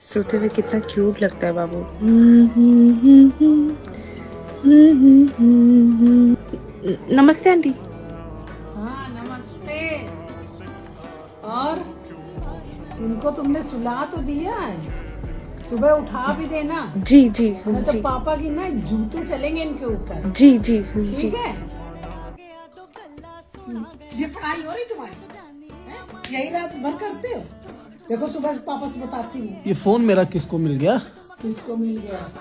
सोते हुए कितना क्यूट लगता है बाबू। नमस्ते आंटी। हाँ नमस्ते। और इनको तुमने सुला तो दिया है, सुबह उठा भी देना। जी जी नहीं तो जी पापा की ना जूते चलेंगे इनके ऊपर। जी जी जी। ठीक है। ये पढ़ाई हो रही तुम्हारी है? यही रात भर करते हो? देखो सुबह से पापा से बताती हूँ ये फोन मेरा किसको मिल गया? किसको मिल गया।